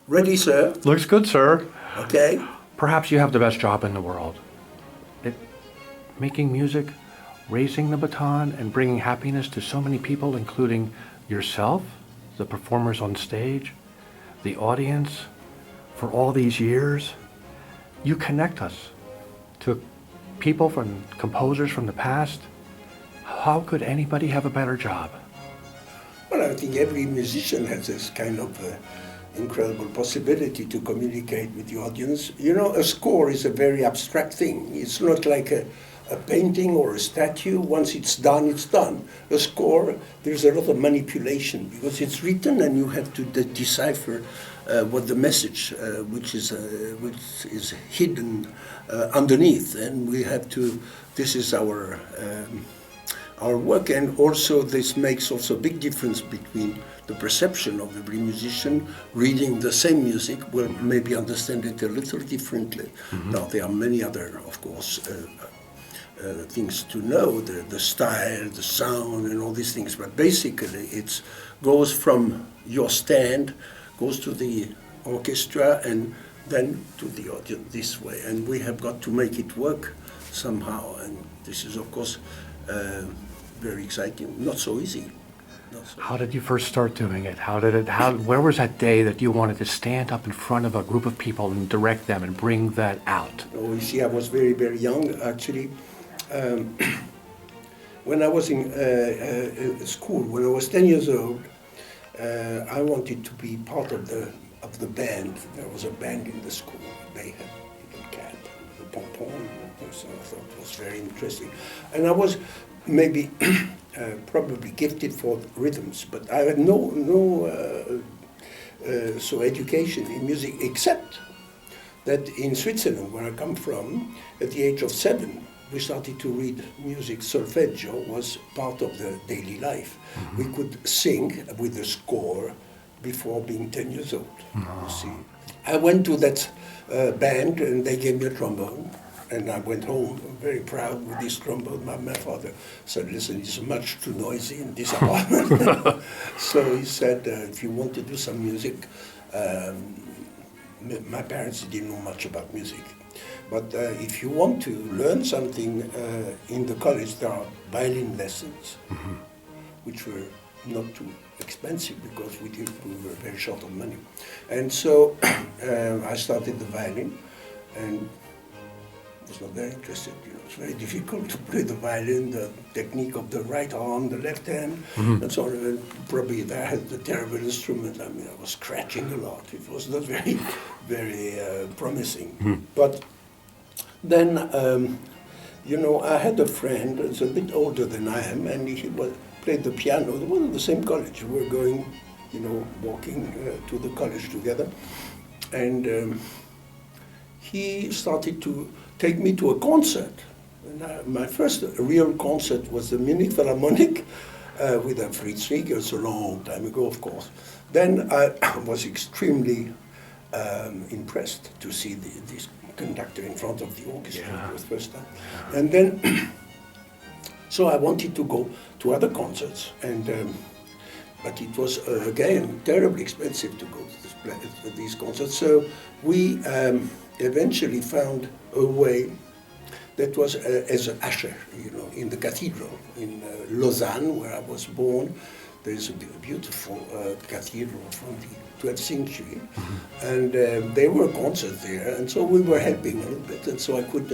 Ready, sir? Looks good, sir. Okay. Perhaps you have the best job in the world. Making music, raising the baton, and bringing happiness to so many people, including yourself, the performers on stage, the audience, for all these years. You connect us to people from composers from the past. How could anybody have a better job? Well, I think every musician has this kind of incredible possibility to communicate with the audience. You know, a score is a very abstract thing. It's not like a painting or a statue. Once it's done, it's done. A score, there's a lot of manipulation because it's written and you have to decipher what the message, which is hidden underneath, and we have to. This is our work, and also this makes also a big difference between the perception of every musician reading the same music will maybe understand it a little differently. Mm-hmm. Now there are many other, of course, things to know, the style, the sound, and all these things. But basically, it goes from your stand, goes to the orchestra, and then to the audience this way. And we have got to make it work somehow. And this is, of course, very exciting. Not so easy. How did you first start doing it? Where was that day that you wanted to stand up in front of a group of people and direct them and bring that out? Oh, you see, I was very, very young, actually. When I was in school, when I was 10 years old, I wanted to be part of the band. There was a band in the school. They had a little cat, a pompon, so I thought it was very interesting. And I was maybe probably gifted for rhythms, but I had no education in music, except that in Switzerland, where I come from, at the age of 7, we started to read music. Solfeggio was part of the daily life. Mm-hmm. We could sing with the score before being 10 years old. Oh. You see, I went to that band and they gave me a trombone. And I went home very proud with this trombone. My father said, listen, it's much too noisy in this apartment. So he said, if you want to do some music, my parents didn't know much about music. But if you want to learn something in the college, there are violin lessons, mm-hmm. which were not too expensive because we were very short of money. And so I started the violin, and was not very interested. You know, it's very difficult to play the violin, the technique of the right arm, the left hand, mm-hmm. and so on. And probably I had a terrible instrument. I mean, I was scratching a lot. It was not very, very promising. Mm-hmm. But then, I had a friend who's a bit older than I am, and he played the piano. They were in the same college. We were going, walking to the college together. And he started to take me to a concert. And my first real concert was the Munich Philharmonic with a Fritz Rieger. It's a long time ago, of course. Then I was extremely impressed to see this conductor in front of the orchestra for the first time. And then, so I wanted to go to other concerts, and but it was, again, terribly expensive to go to these concerts. So we eventually found a way that was as an usher, in the cathedral in Lausanne, where I was born. There is a beautiful cathedral from the 12th century, mm-hmm. and there were concerts there, and so we were helping a little bit, and so I could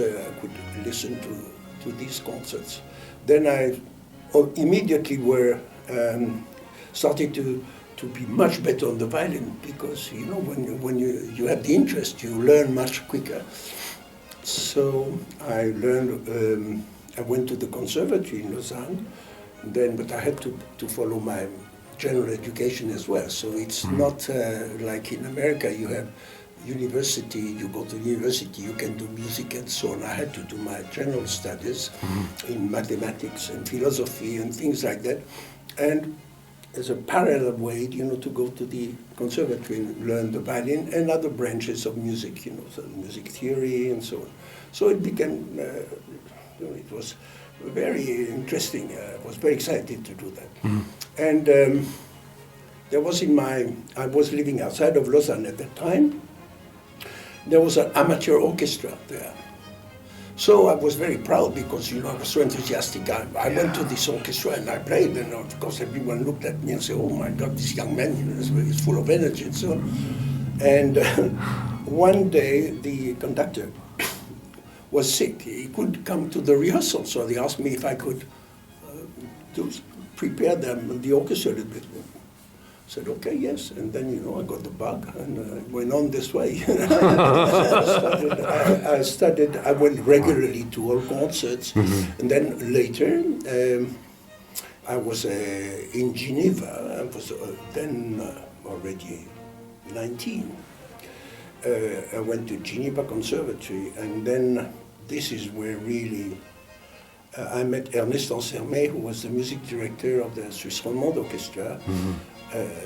listen to these concerts. Then I immediately started to be much better on the violin, because when you have the interest, you learn much quicker. So I learned. I went to the conservatory in Lausanne. But I had to follow my general education as well. So it's mm-hmm. not like in America, you have university, you go to university, you can do music and so on. I had to do my general studies mm-hmm. in mathematics and philosophy and things like that. And as a parallel way, to go to the conservatory and learn the violin and other branches of music, so music theory and so on. So it became, it was very interesting. I was very excited to do that. Mm-hmm. And there was I was living outside of Lausanne at that time. There was an amateur orchestra there. So I was very proud because, I was so enthusiastic. I went to this orchestra and I played, and of course everyone looked at me and said, oh my God, this young man is full of energy and so on. And one day the conductor was sick. He couldn't come to the rehearsal, so they asked me if I could prepare them, the orchestra a little bit. I said, okay, yes. And then, I got the bug and went on this way. I went regularly to all concerts. Mm-hmm. And then later, I was in Geneva. I was then already 19. I went to Geneva Conservatory, and then this is where really I met Ernest Ansermet, who was the music director of the Swiss Romande Orchestra. Mm-hmm.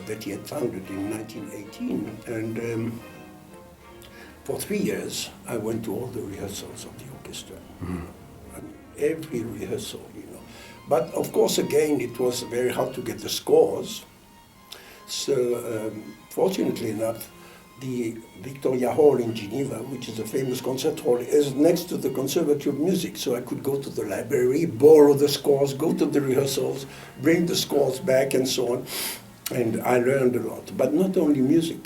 That he had founded in 1918, and for 3 years I went to all the rehearsals of the orchestra. Mm. Every rehearsal, But of course, again, it was very hard to get the scores. So fortunately enough, the Victoria Hall in Geneva, which is a famous concert hall, is next to the Conservatory of Music. So I could go to the library, borrow the scores, go to the rehearsals, bring the scores back, and so on. And I learned a lot, but not only music,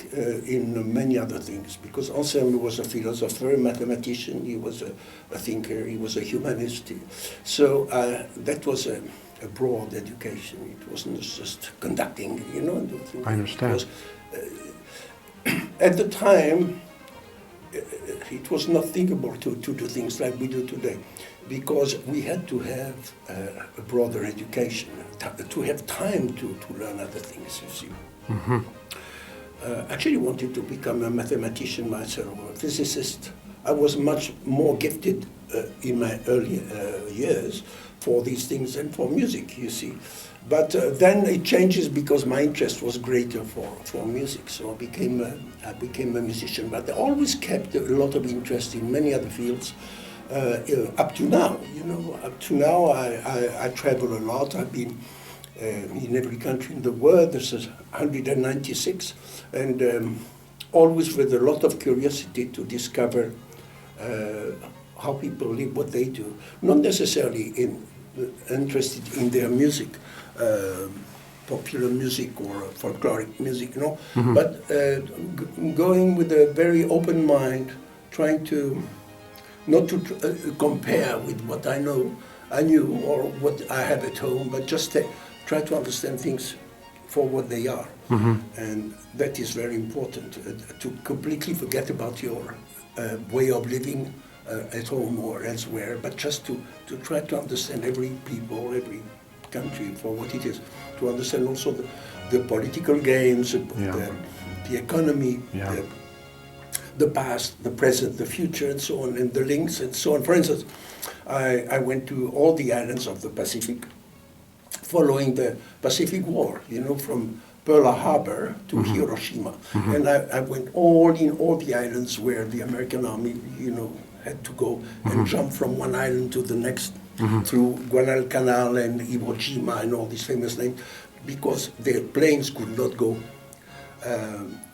in many other things, because Anselme was a philosopher, a mathematician, he was a thinker, he was a humanist. So that was a broad education. It wasn't just conducting, I understand. At the time, it was not thinkable to do things like we do today, because we had to have a broader education, to have time to learn other things, you see. Mm-hmm. Actually wanted to become a mathematician myself, or a physicist. I was much more gifted in my early years for these things than for music, you see. But then it changes because my interest was greater for music, so I became a musician. But I always kept a lot of interest in many other fields. Up to now, up to now I travel a lot. I've been in every country in the world. This is 196, and always with a lot of curiosity to discover how people live, what they do. Not necessarily interested in their music, popular music or folkloric music, mm-hmm. But going with a very open mind, trying to not to compare with what I knew, or what I have at home, but just try to understand things for what they are. Mm-hmm. And that is very important, to completely forget about your way of living at home or elsewhere, but just to try to understand every people, every country for what it is, to understand also the political games, the economy, the past, the present, the future, and so on, and the links, and so on. For instance, I went to all the islands of the Pacific, following the Pacific War, from Pearl Harbor to mm-hmm. Hiroshima. Mm-hmm. And I went in all the islands where the American army, had to go mm-hmm. and jump from one island to the next, mm-hmm. through Guadalcanal and Iwo Jima and all these famous names, because their planes could not go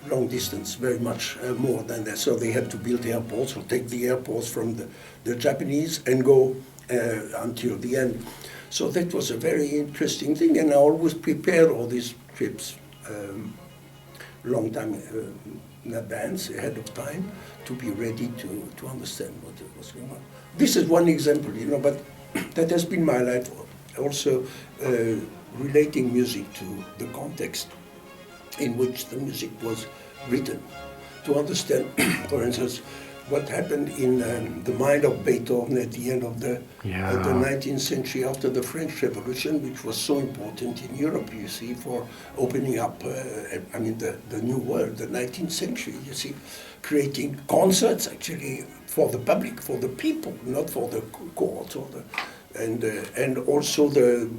long distance, very much more than that. So they had to build airports, or take the airports from the Japanese and go until the end. So that was a very interesting thing, and I always prepared all these trips long time in advance, ahead of time, to be ready to understand what was going on. This is one example, but that has been my life also, relating music to the context in which the music was written, to understand, for instance, what happened in the mind of Beethoven at the end of the 19th century, after the French Revolution, which was so important in Europe, you see, for opening up, the new world, the 19th century, you see, creating concerts actually for the public, for the people, not for the court or and also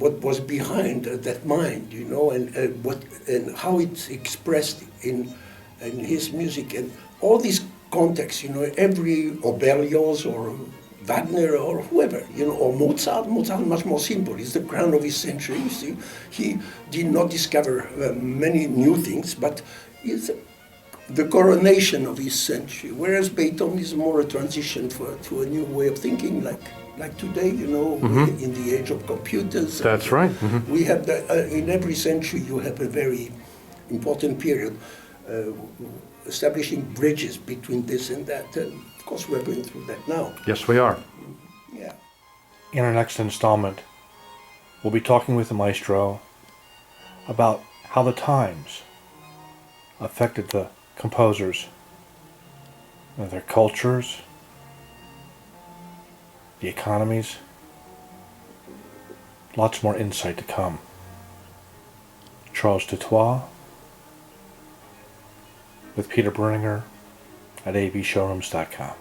what was behind that mind, and how it's expressed in his music, and all these context, every or Berlioz or Wagner or whoever, or Mozart. Mozart much more simple. He's the crown of his century. You see, he did not discover many new things, but he's the coronation of his century. Whereas Beethoven is more a transition to a new way of thinking, like today, in the age of computers. That's right. We have in every century you have a very important period establishing bridges between this and that. And of course, we're going through that now. Yes, we are. Yeah. In our next installment, we'll be talking with the maestro about how the times affected the composers, their cultures, the economies. Lots more insight to come. Charles Dutoit with Peter Berninger at avshowrooms.com.